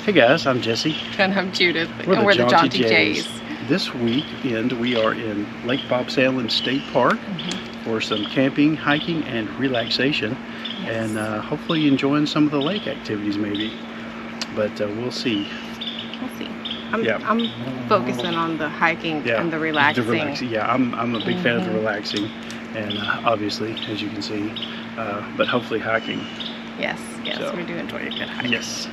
Hey guys, I'm Jesse. And I'm Judith. We're the Jaunty Jays. This weekend we are in Lake Bob Sandlin State Park for some camping, hiking, and relaxation. Yes. And hopefully enjoying some of the lake activities maybe. But we'll see. We'll see. I'm focusing on the hiking and the relaxing. Yeah, I'm a big fan of the relaxing. And obviously, as you can see, but hopefully hiking. Yes, so, we do enjoy a good hike. Yes.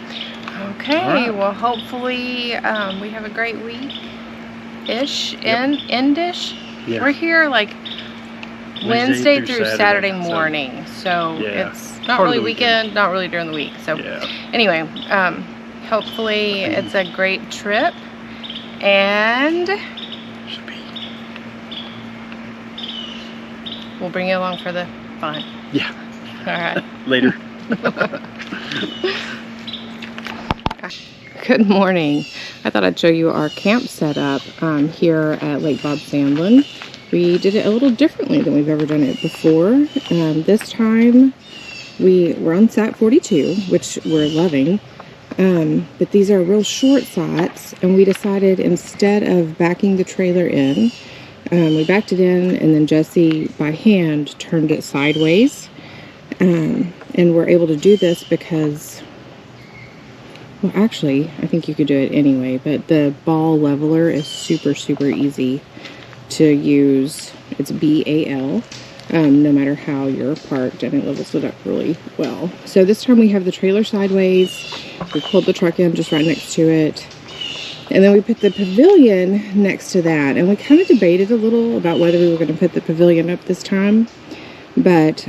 Okay, well hopefully we have a great week-ish, end-ish. Yeah. We're here like Wednesday through Saturday morning, so it's not really weekend, not really during the week. So anyway, hopefully it's a great trip, and we'll bring you along for the fun. Yeah. All right. Later. Good morning. I thought I'd show you our camp setup here at Lake Bob Sandlin. We did it a little differently than we've ever done it before. This time we're on sat 42, which we're loving. But these are real short sats, and we decided instead of backing the trailer in, we backed it in, and then Jesse by hand turned it sideways. And we're able to do this because, well, actually, I think you could do it anyway, but the ball leveler is super easy to use. It's BAL, no matter how you're parked, and it levels it up really well. So this time we have the trailer sideways. We pulled the truck in just right next to it. And then we put the pavilion next to that. And we kind of debated a little about whether we were going to put the pavilion up this time. But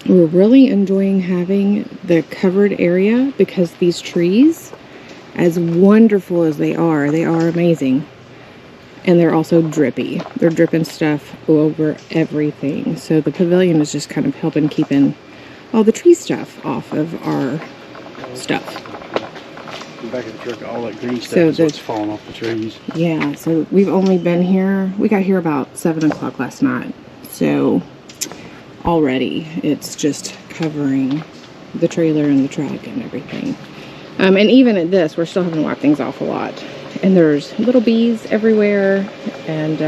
we're really enjoying having the covered area because these trees, as wonderful as they are amazing. And they're also drippy. They're dripping stuff over everything. So the pavilion is just kind of helping keeping all the tree stuff off of our stuff. Back of the truck, all that green stuff is what's falling off the trees. Yeah, so we've only been here, we got here about 7 o'clock last night. So already it's just covering the trailer and the truck and everything. And even at this, we're still having to wipe things off a lot. And there's little bees everywhere. And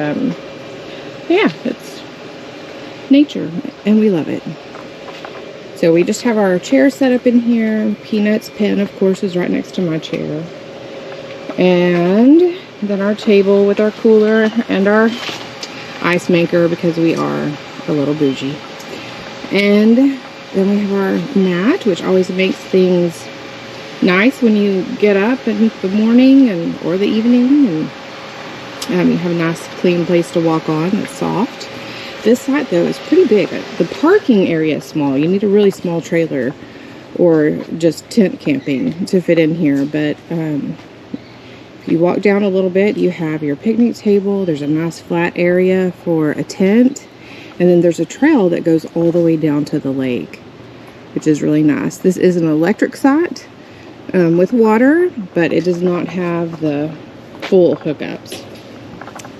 yeah, it's nature and we love it. So we just have our chair set up in here. Peanut's pen, of course, is right next to my chair. And then our table with our cooler and our ice maker because we are a little bougie. And then we have our mat, which always makes things nice when you get up in the morning or the evening. And you have a nice clean place to walk on that's soft. This site, though, is pretty big. The parking area is small. You need a really small trailer or just tent camping to fit in here. But if you walk down a little bit, you have your picnic table. There's a nice flat area for a tent. And then there's a trail that goes all the way down to the lake, which is really nice. This is an electric site with water, but it does not have the full hookups.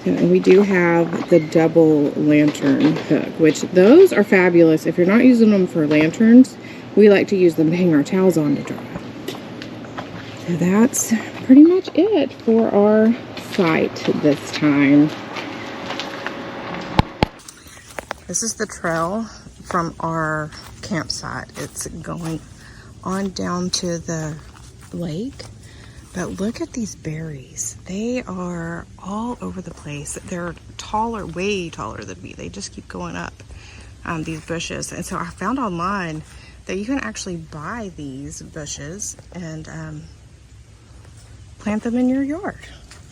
And we do have the double lantern hook, which those are fabulous. If you're not using them for lanterns, we like to use them to hang our towels on to dry. So that's pretty much it for our site this time. This is the trail from our campsite. It's going on down to the lake. But look at these berries. They are all over the place. They're taller, way taller than me. They just keep going up, these bushes. And so I found online that you can actually buy these bushes and plant them in your yard.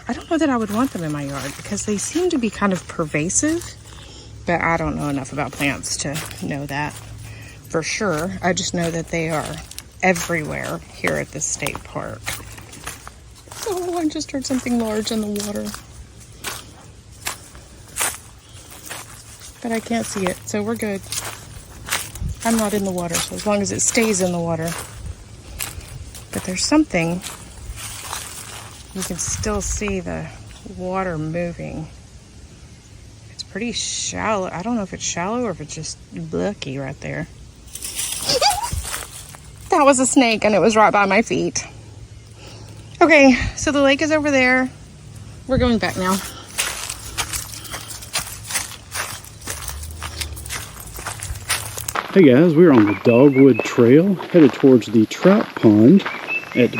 I don't know that I would want them in my yard because they seem to be kind of pervasive. But I don't know enough about plants to know that for sure. I just know that they are everywhere here at the state park. Oh, I just heard something large in the water. But I can't see it, so we're good. I'm not in the water, so as long as it stays in the water. But there's something. You can still see the water moving. Pretty shallow. I don't know if it's shallow or if it's just blicky right there. That was a snake and it was right by my feet. Okay, so the lake is over there. We're going back now. Hey guys, we're on the Dogwood Trail headed towards the trout pond at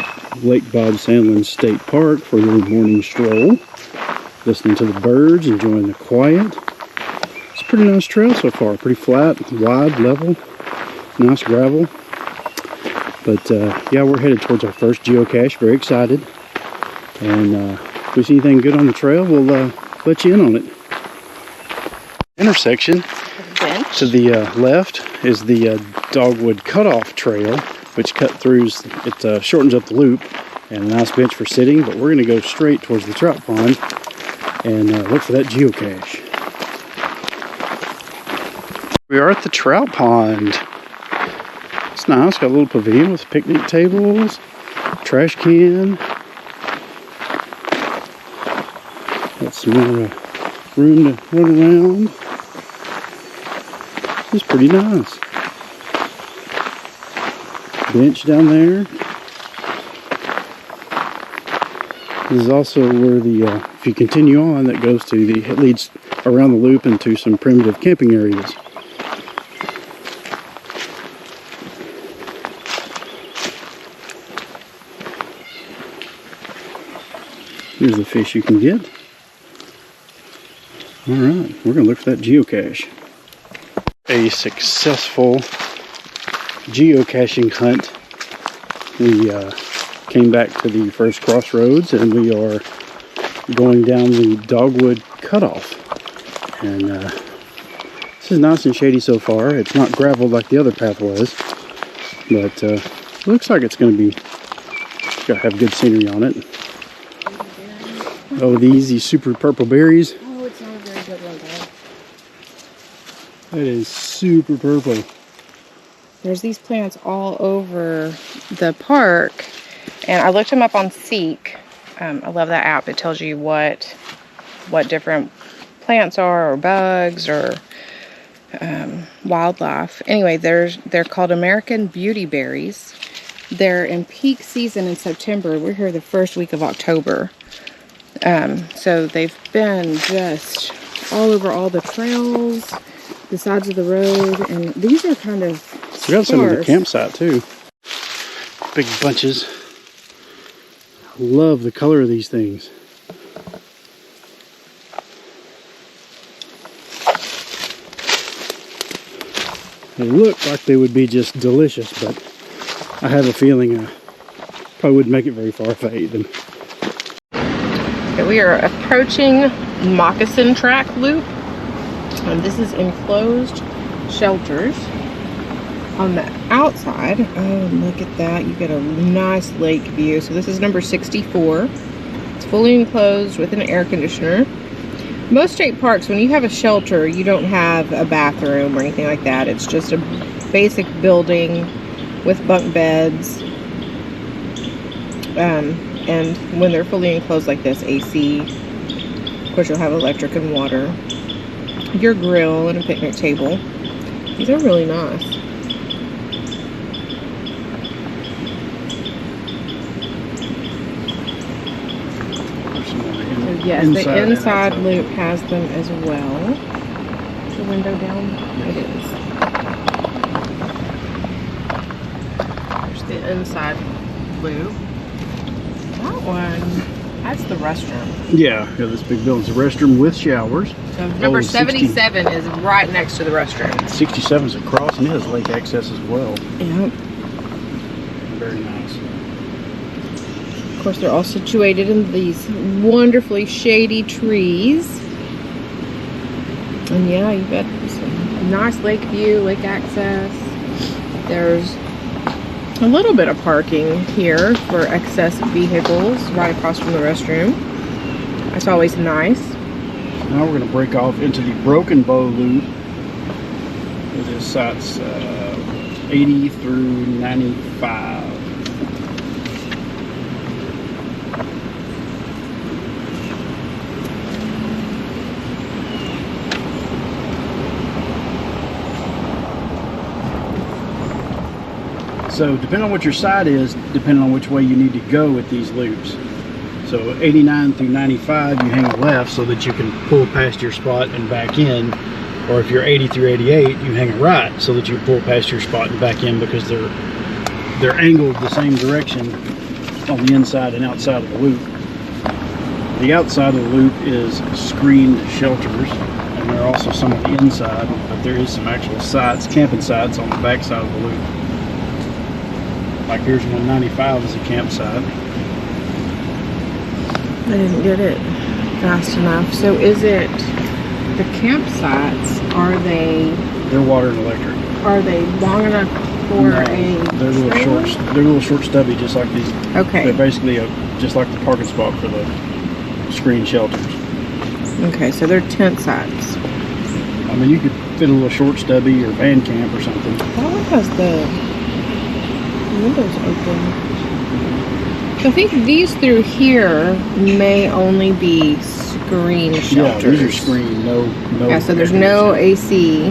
Lake Bob Sandlin State Park for a little morning stroll. Listening to the birds, enjoying the quiet. It's a pretty nice trail so far. Pretty flat, wide, level, nice gravel. But yeah, we're headed towards our first geocache. Very excited. And if we see anything good on the trail, we'll let you in on it. Intersection to the left is the Dogwood Cutoff Trail, which it shortens up the loop, and a nice bench for sitting. But we're going to go straight towards the trout pond and look for that geocache. We are at the trout pond. It's nice. Got a little pavilion with picnic tables, trash can. Got some more room to run around. It's pretty nice. Bench down there. This is also where if you continue on, that goes to it leads around the loop into some primitive camping areas. Here's the fish you can get. All right, we're gonna look for that geocache. A successful geocaching hunt. We came back to the first crossroads and we are going down the Dogwood Cutoff. And this is nice and shady so far. It's not gravel like the other path was, but looks like it's going to have good scenery on it. Oh, these super purple berries. Oh, it's not a very good one, though. That is super purple. There's these plants all over the park, and I looked them up on Seek. I love that app. It tells you what different plants are, or bugs, or wildlife. Anyway, they're called American Beauty Berries. They're in peak season in September. We're here the first week of October. So they've been just all over all the trails, the sides of the road, and these are kind of We got some at the campsite too. Big bunches. I love the color of these things. They look like they would be just delicious, but I have a feeling I probably wouldn't make it very far if I ate them. Okay, we are approaching Moccasin Track Loop. And this is enclosed shelters. On the outside, oh, look at that. You get a nice lake view. So this is number 64. It's fully enclosed with an air conditioner. Most state parks, when you have a shelter, you don't have a bathroom or anything like that. It's just a basic building with bunk beds. And when they're fully enclosed like this, AC. Of course, you'll have electric and water. Your grill and a picnic table. These are really nice. Yes, the inside loop has them as well. Is the window down? It is. There's the inside loop. That one, that's the restroom. Yeah, this big building's a restroom with showers. So number 77 is right next to the restroom. 67's across and it has lake access as well. Yep. Very nice. Of course, they're all situated in these wonderfully shady trees. And yeah, you've got some nice lake view, lake access. There's a little bit of parking here for excess vehicles right across from the restroom. That's always nice. Now we're going to break off into the Broken Bow Loop. This site's 80 through 95. So depending on what your side is, depending on which way you need to go with these loops. So 89 through 95, you hang a left so that you can pull past your spot and back in. Or if you're 80 through 88, you hang a right so that you can pull past your spot and back in, because they're angled the same direction on the inside and outside of the loop. The outside of the loop is screened shelters, and there are also some on the inside, but there is some actual sites, camping sites on the back side of the loop. Like here's 195 is a campsite. I didn't get it fast enough. So is it the campsites? They're water and electric. Are they long enough for No, they're little trailer? short. They're little short, stubby, just like these. Okay. They're basically just like the parking spot for the screen shelters. Okay, so they're tent sites. I mean, you could fit a little short, stubby, or van camp or something. That one has the windows open. I think these through here may only be screen shelters. Yeah, these are screened. No. Yeah, so there's no AC.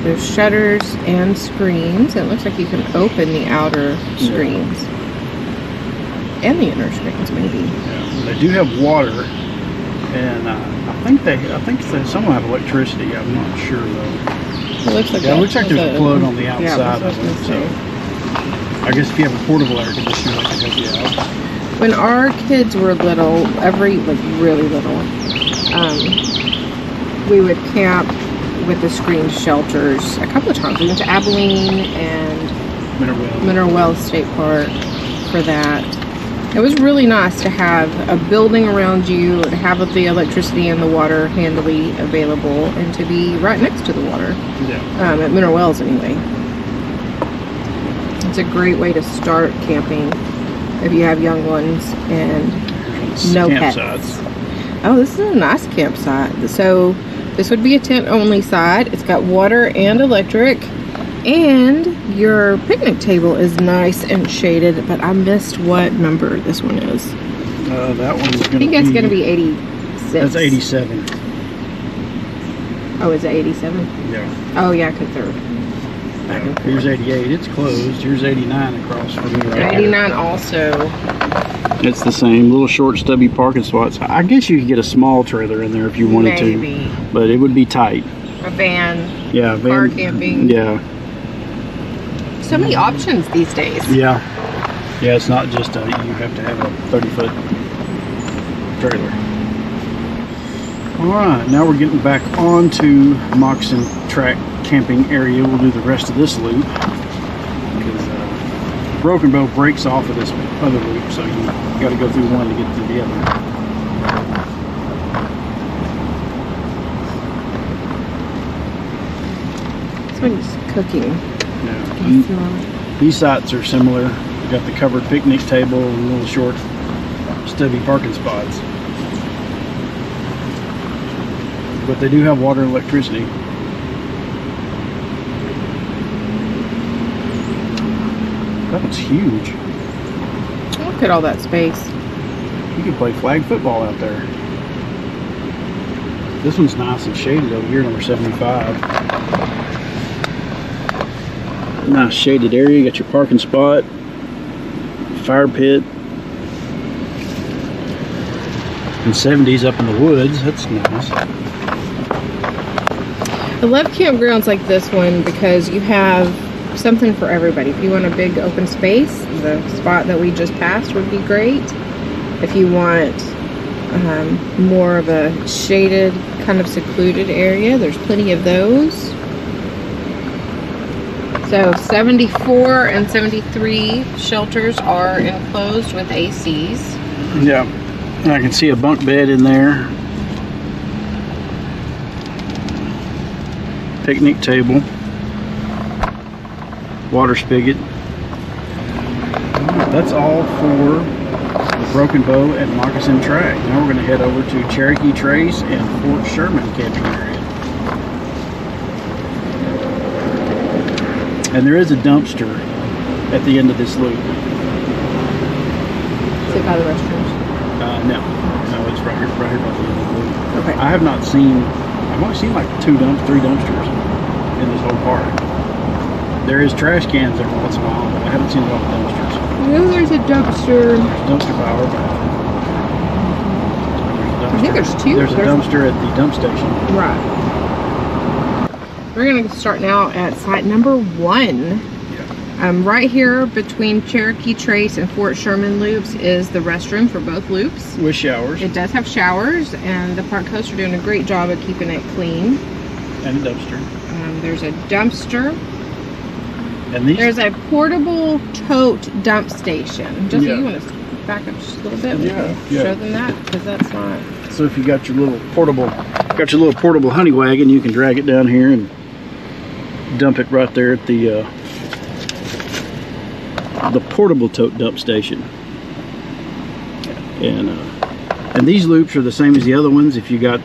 There's shutters and screens. It looks like you can open the outer screens. And the inner screens, maybe. Yeah, they do have water, and I think some will have electricity. I'm not sure though. It looks like Yeah, it looks like there's a plug on the outside of it. So I guess if you have a portable air conditioner, that can help you out. When our kids were little, really little, we would camp with the screen shelters a couple of times. We went to Abilene and Mineral Wells State Park for that. It was really nice to have a building around you, to have the electricity and the water handily available, and to be right next to the water. Yeah. At Mineral Wells anyway. It's a great way to start camping if you have young ones and no pets. Oh, this is a nice campsite. So this would be a tent only side. It's got water and electric, and your picnic table is nice and shaded, but I missed what number this one is. That one's going to be... I think that's going to be 86. That's 87. Oh, is it 87? Yeah. Oh, yeah, because they're... Here's 88. It's closed. Here's 89 across from me right 89 also. It's the same. Little short, stubby parking spots. I guess you could get a small trailer in there if you wanted Maybe. to. But it would be tight. A van. Yeah, van. Car camping. Yeah. So many options these days. Yeah. Yeah, it's not just you have to have a 30-foot trailer. Alright, now we're getting back onto Moccasin Track camping area. We'll do the rest of this loop, because Broken Bow breaks off of this other loop, so you got to go through one to get to the other. Someone's cooking. Yeah. These sites are similar. You got the covered picnic table and little short, stubby parking spots. But they do have water and electricity. That one's huge. Look at all that space. You could play flag football out there. This one's nice and shaded over here, number 75. Nice shaded area. You got your parking spot, fire pit, and 70s up in the woods. That's nice. I love campgrounds like this one because you have something for everybody. If you want a big open space, the spot that we just passed would be great. If you want more of a shaded, kind of secluded area, there's plenty of those. So 74 and 73 shelters are enclosed with ACs. Yeah, and I can see a bunk bed in there. Picnic table. Water spigot. That's all for the Broken Bow and Moccasin Track. Now we're going to head over to Cherokee Trace and Fort Sherman camping area. And there is a dumpster at the end of this loop. Is it by the restrooms? No, it's right here by the end of the loop. Okay. I've only seen like three dumpsters in this whole park. There is trash cans every once in a while, but I haven't seen a lot of dumpsters. Oh, there's a dumpster. Dumpster power. I think there's two. There's a dumpster at the dump station. Right. We're gonna start now at site number 1. Right here between Cherokee Trace and Fort Sherman loops is the restroom for both loops. With showers. It does have showers, and the park hosts are doing a great job of keeping it clean. And a dumpster. There's a dumpster. And these, there's a portable tote dump station. Just you want to back up just a little bit? Show them that, because that's not. So if you got your little portable honey wagon, you can drag it down here and dump it right there at the portable tote dump station. And these loops are the same as the other ones. If you got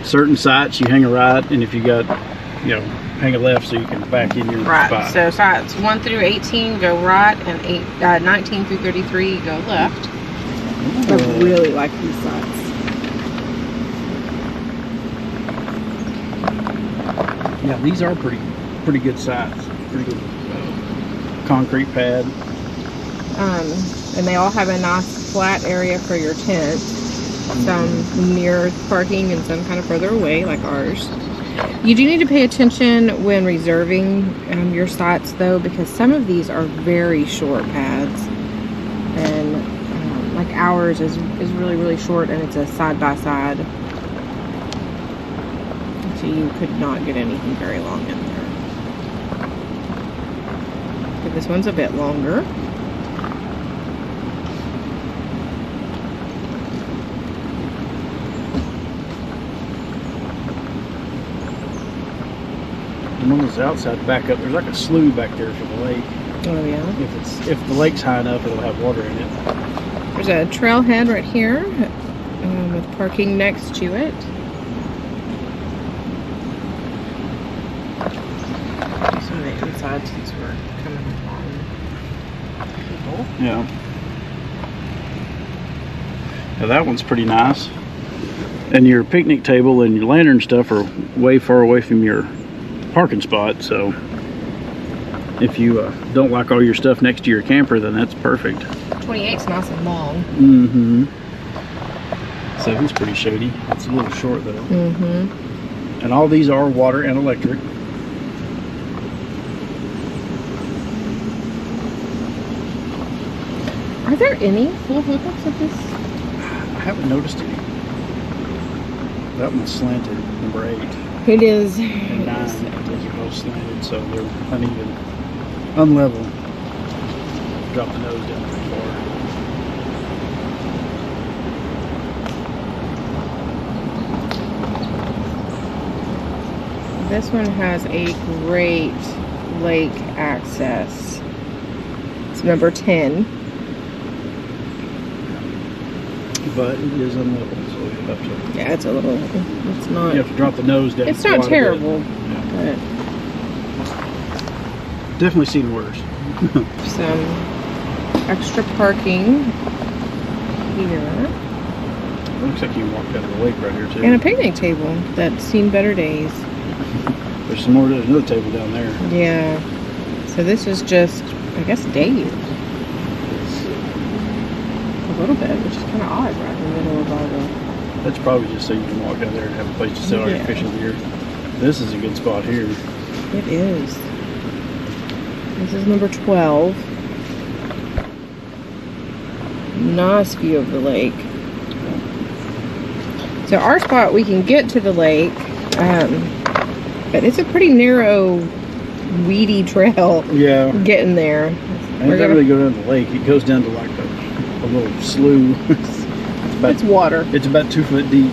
certain sites, you hang a right, and if you got, hang a left, so you can back in your spot. So sites 1 through 18 go right, and 19 through 33 go left. I really like these sites. Yeah, these are pretty good sites. Pretty good concrete pad. And they all have a nice flat area for your tent. Some near parking and some kind of further away, like ours. You do need to pay attention when reserving your sites, though, because some of these are very short pads, and like ours is really short, and it's a side-by-side, so you could not get anything very long in there. But this one's a bit longer. And on this outside back up, there's like a slough back there for the lake. Oh yeah. If the lake's high enough, it'll have water in it. There's a trailhead right here with parking next to it. Just on the inside, since we're coming along people. Yeah. Now that one's pretty nice. And your picnic table and your lantern stuff are way far away from your parking spot, so if you don't like all your stuff next to your camper, then that's perfect. 28's nice and long. So it's pretty shady. It's a little short though. Mm-hmm. And all these are water and electric. Are there any full hookups at this? I haven't noticed any. That one's slanted, number 8. It is. And 9, those are both slanted, so they're uneven, unlevel. Drop the nose down pretty far. This one has a great lake access. It's number 10. But it is unlevel, so you have to. Yeah, it's a little. It's not. You have to drop the nose down. It's not terrible, but definitely seen worse. some extra parking here. Looks like you can walk down to the lake right here too. And a picnic table that's seen better days. There's some more. There's another table down there. Yeah. So this is just, I guess, day use. A little bit, which is kind of odd, right in the middle of all the. That's probably just so you can walk down there and have a place to sell all your fishing gear. This is a good spot here. It is. This is number 12. Nice view of the lake. So our spot, we can get to the lake, but it's a pretty narrow, weedy trail. Yeah. Getting there. And it doesn't really go down to the lake. It goes down to like a little slough. It's water. It's about 2 foot deep.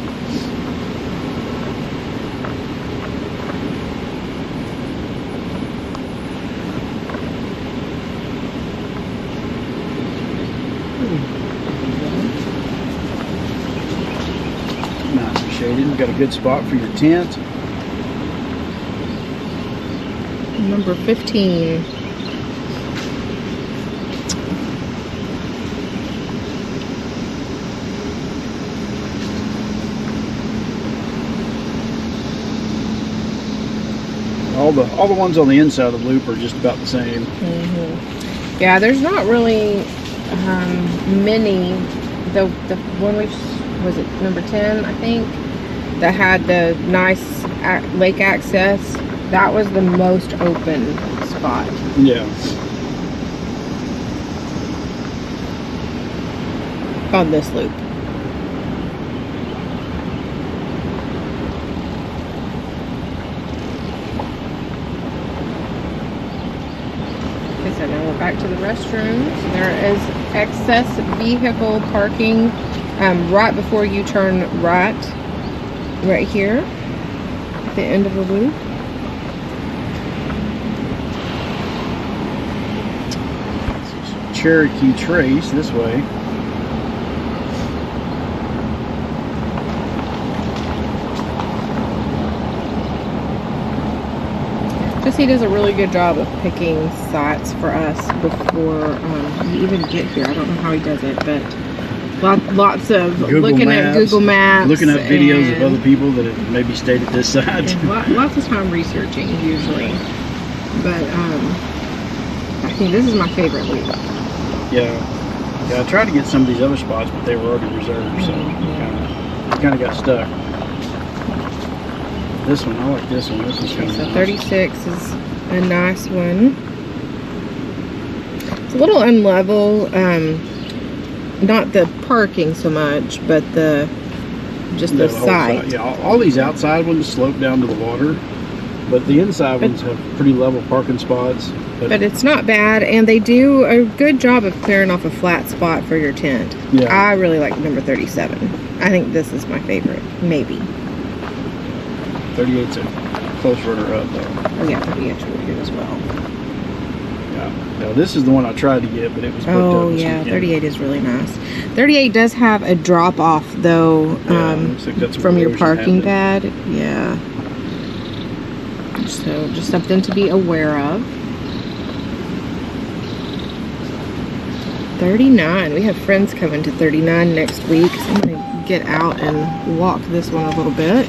Nice and shaded. We've got a good spot for your tent. Number 15. All the ones on the inside of the loop are just about the same. Yeah, there's not really many. The one was it number 10, I think, that had the nice lake access. That was the most open spot. Yeah. On this loop. Okay, so now we're back to the restrooms. There is excess vehicle parking right before you turn right here at the end of the loop. Cherokee Trace this way. He does a really good job of picking sites for us before we even get here. I don't know how he does it, but lots of looking at Google Maps, looking at videos of other people that have maybe stayed at this side. Lots of time researching usually, but I think this is my favorite loop. Yeah, I tried to get some of these other spots, but they were already reserved, so kind of got stuck. This one, I like this one. This is kind of so nice. 36 is a nice one. It's a little unlevel, not the parking so much, but the site. Yeah, all these outside ones slope down to the water, but the inside ones have pretty level parking spots. But it's not bad, and they do a good job of clearing off a flat spot for your tent. Yeah. I really like number 37. I think this is my favorite, maybe. 38's a close runner-up, though. Oh yeah, 38's really good as well. Yeah. Now, this is the one I tried to get, but it was booked up. Oh yeah, 38 is really nice. 38 does have a drop-off, though, looks like that's from your parking happening. pad. Yeah. So just something to be aware of. 39. We have friends coming to 39 next week, so I'm going to get out and walk this one a little bit.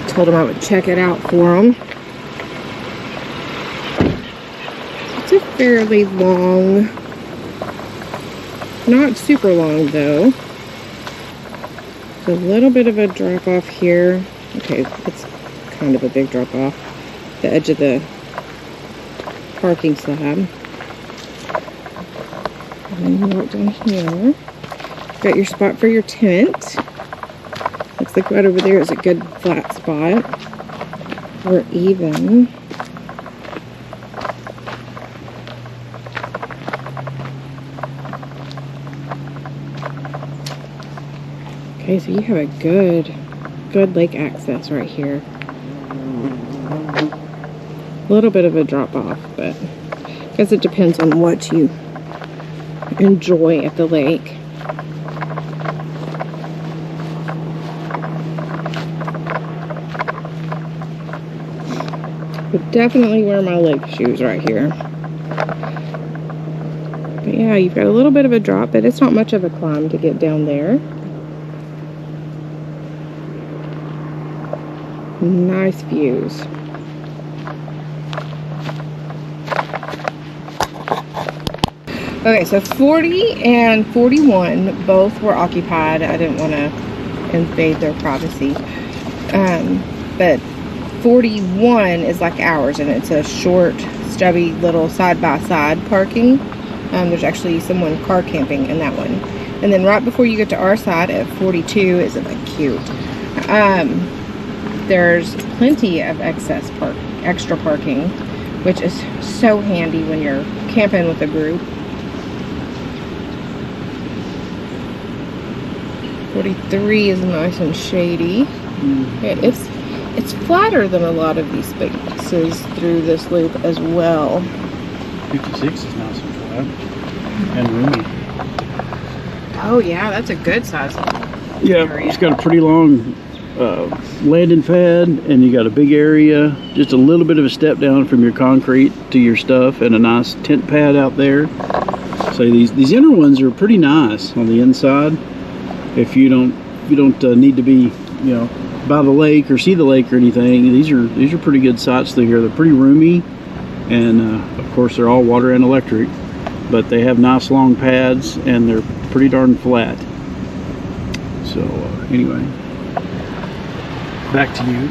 Told him I would check it out for him. It's a fairly long, not super long though. A little bit of a drop off here. Okay, it's kind of a big drop off. The edge of the parking slab. And then you walk down here. Got your spot for your tent. Looks like right over there is a good flat spot. Or even. Okay, so you have a good lake access right here. A little bit of a drop off, but I guess it depends on what you enjoy at the lake. Would definitely wear my lake shoes right here. But yeah, you've got a little bit of a drop, but it's not much of a climb to get down there. Nice views. Okay, so 40 and 41 both were occupied. I didn't want to invade their privacy. But 41 is like ours, and it's a short, stubby little side-by-side parking. There's actually someone car camping in that one. And then right before you get to our side at 42, isn't that cute? There's plenty of extra parking, which is so handy when you're camping with a group. 43 is nice and shady. It's flatter than a lot of these spaces through this loop as well. 56 is nice and flat and roomy. Oh yeah, that's a good size Yeah, area. it's got a pretty long landing pad, and you got a big area, just a little bit of a step down from your concrete to your stuff, and a nice tent pad out there. So these inner ones are pretty nice on the inside. If you don't need to be, you know, by the lake or see the lake or anything, these are pretty good sites through here. They're pretty roomy, and of course they're all water and electric, but they have nice long pads and they're pretty darn flat. So anyway, back to you.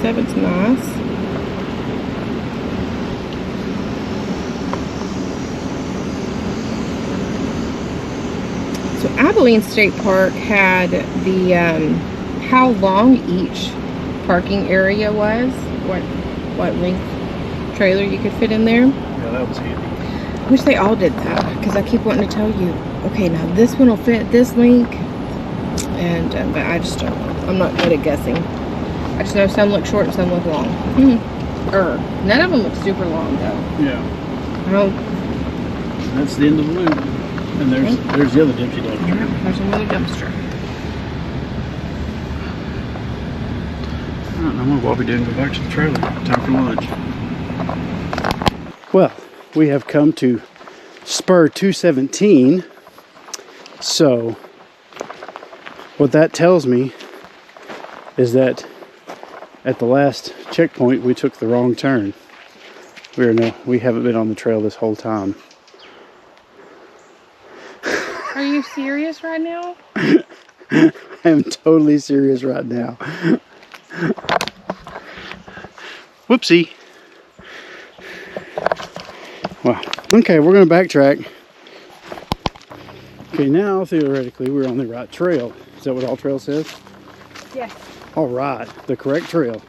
It's nice. So Abilene State Park had the how long each parking area was, what length trailer you could fit in there. Yeah, that was handy. I wish they all did that, because I keep wanting to tell you, okay, now this one will fit this length, and but I just don't know. I'm not good at guessing. I just know some look short and some look long. None of them look super long though. Yeah. Oh. That's the end of the loop. And there's the other dumpster. Yeah, there's another dumpster. I don't know what we did. Go back to the trailer. Time for lunch. Well, we have come to Spur 217. So, what that tells me is that at the last checkpoint, we took the wrong turn. We haven't been on the trail this whole time. Are you serious right now? I am totally serious right now. Whoopsie. Well, okay, we're going to backtrack. Okay, now theoretically we're on the right trail. Is that what All Trail says? Yes. All right, the correct trail.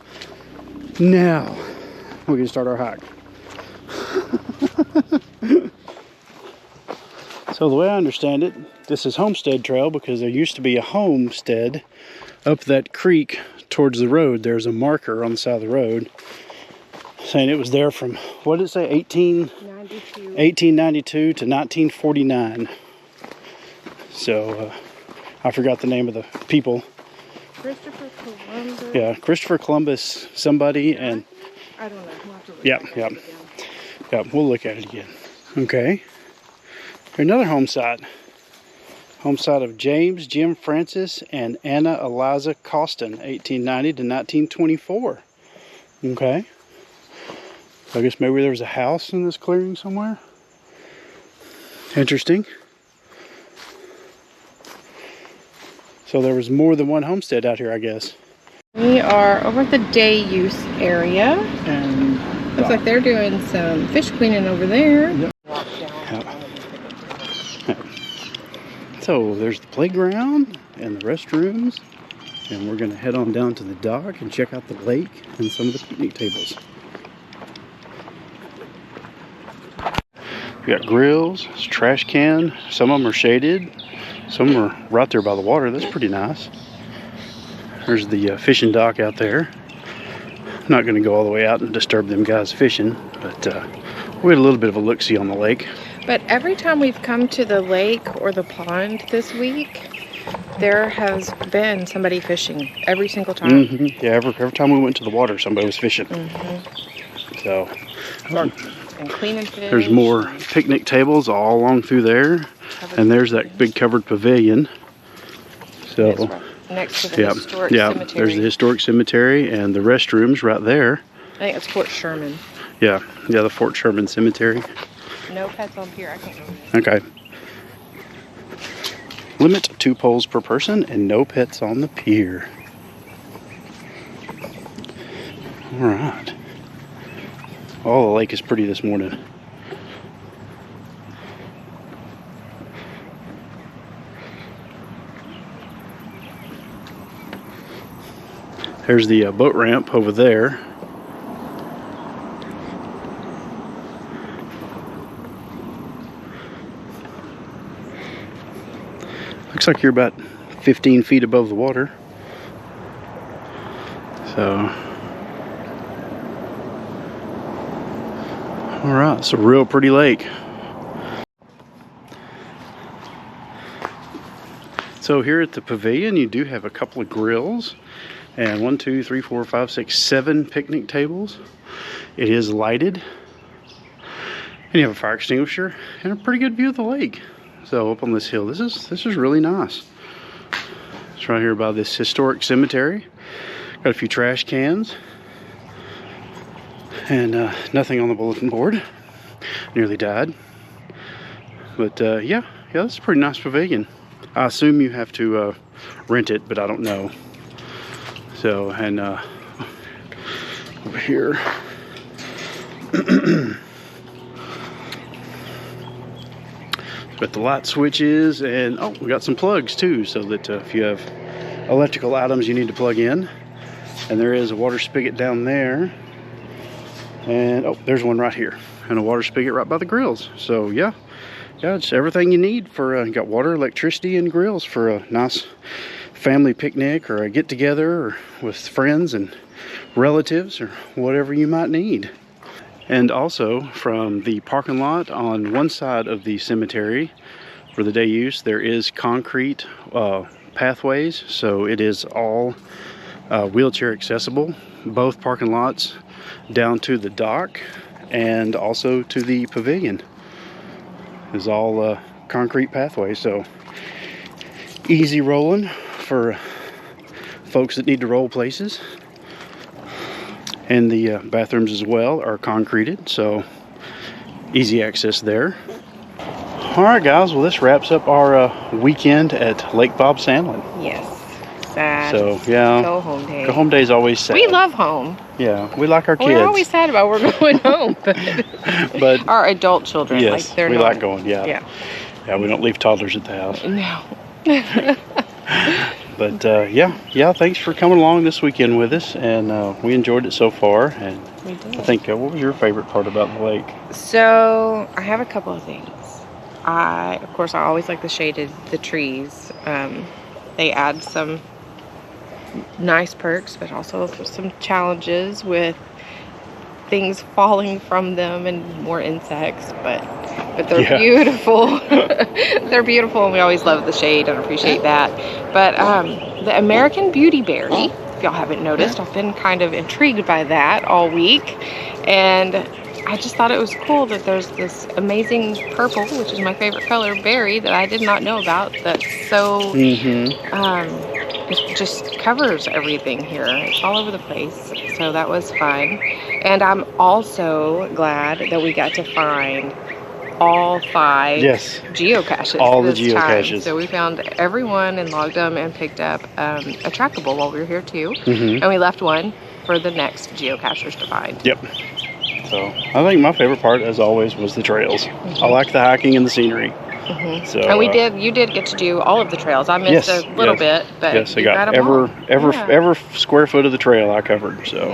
Now, we're gonna start our hike. So the way I understand it, this is Homestead Trail because there used to be a homestead up that creek towards the road. There's a marker on the side of the road saying it was there from, what did it say, 1892 to 1949. So, I forgot the name of the people. Christopher Columbus. Yeah, Christopher Columbus, somebody, and I don't know. We'll have to look yeah, we'll look at it again. Okay. Another home site. Home site of James Jim Francis and Anna Eliza Costin, 1890 to 1924. Okay. So I guess maybe there was a house in this clearing somewhere. Interesting. So there was more than one homestead out here, I guess. We are over at the day use area. And looks like they're doing some fish cleaning over there. Yep. So there's the playground and the restrooms, and we're going to head on down to the dock and check out the lake and some of the picnic tables. We got grills, it's a trash can. Some of them are shaded. Some are right there by the water. That's pretty nice. There's the fishing dock out there. I'm not going to go all the way out and disturb them guys fishing, but we had a little bit of a look-see on the lake. But every time we've come to the lake or the pond this week, there has been somebody fishing every single time. Mm-hmm. Yeah, every time we went to the water, somebody was fishing. Mm-hmm. So, and cleaning fish. There's more picnic tables all along through there, and there's that big covered pavilion. So, right next to the historic cemetery. There's the historic cemetery and the restrooms right there. I think it's Fort Sherman. Yeah, the Fort Sherman Cemetery. No pets on pier. I can't remember. Okay. Limit 2 poles per person and no pets on the pier. All right. Oh, the lake is pretty this morning. There's the boat ramp over there. Looks like you're about 15 feet above the water. So, all right, it's a real pretty lake. So here at the pavilion, you do have a couple of grills and 1, 2, 3, 4, 5, 6, 7 picnic tables. It is lighted, and you have a fire extinguisher and a pretty good view of the lake. So up on this hill, this is really nice. It's right here by this historic cemetery. Got a few trash cans and nothing on the bulletin board. Nearly died, but yeah, that's a pretty nice pavilion. I assume you have to rent it, but I don't know. So, and over here, got the light switches, and oh, we got some plugs too, so that if you have electrical items you need to plug in. And there is a water spigot down there, and oh, there's one right here, and a water spigot right by the grills. So yeah, it's everything you need for you got water, electricity, and grills for a nice family picnic or a get together or with friends and relatives or whatever you might need. And also from the parking lot on one side of the cemetery for the day use, there is concrete pathways, so it is all wheelchair accessible. Both parking lots down to the dock and also to the pavilion is all concrete pathways, so easy rolling for folks that need to roll places. And the bathrooms as well are concreted, so easy access there. Alright guys, well this wraps up our weekend at Lake Bob Sandlin. Yes. Sad. So yeah, Go home day. Go home day is always sad. We love home. Yeah, we like our kids. We're always sad about we're going home, but our adult children, yes, like they're we not. like going. Yeah, we don't leave toddlers at the house. No. But yeah, thanks for coming along this weekend with us, and we enjoyed it so far. And We did. I think what was your favorite part about the lake? So I have a couple of things. Of course, I always like the trees. They add some nice perks, but also some challenges with things falling from them and more insects. But they're beautiful. They're beautiful, and we always love the shade and appreciate that. But the American beautyberry, if y'all haven't noticed, I've been kind of intrigued by that all week, and I just thought it was cool that there's this amazing purple, which is my favorite color, berry that I did not know about. That's so it just covers everything here. It's all over the place, so that was fun. And I'm also glad that we got to find all 5 geocaches. All the geocaches. Time. So we found every one and logged them and picked up a trackable while we were here too. And we left one for the next geocachers to find. Yep. So I think my favorite part, as always, was the trails. I like the hiking and the scenery. So, and you did get to do all of the trails. I missed a little bit, but yes, I you got every square foot of the trail I covered. So,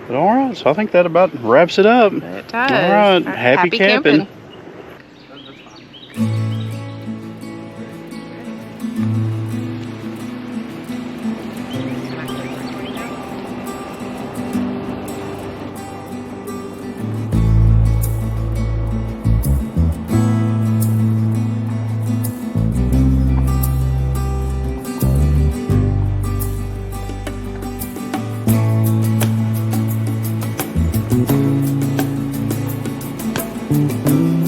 but all right, so I think that about wraps it up. It does. All right, happy camping. Thank you.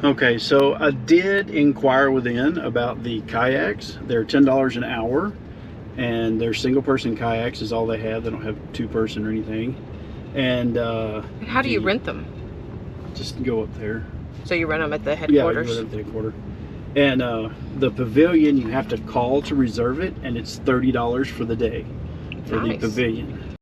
Okay, so I did inquire within about the kayaks. They're $10 an hour, and they're single-person kayaks is all they have. They don't have two-person or anything. And how do you rent them? Just go up there. So you rent them at the headquarters? Yeah, you go to the headquarters. And the pavilion, you have to call to reserve it, and it's $30 for the day for the pavilion.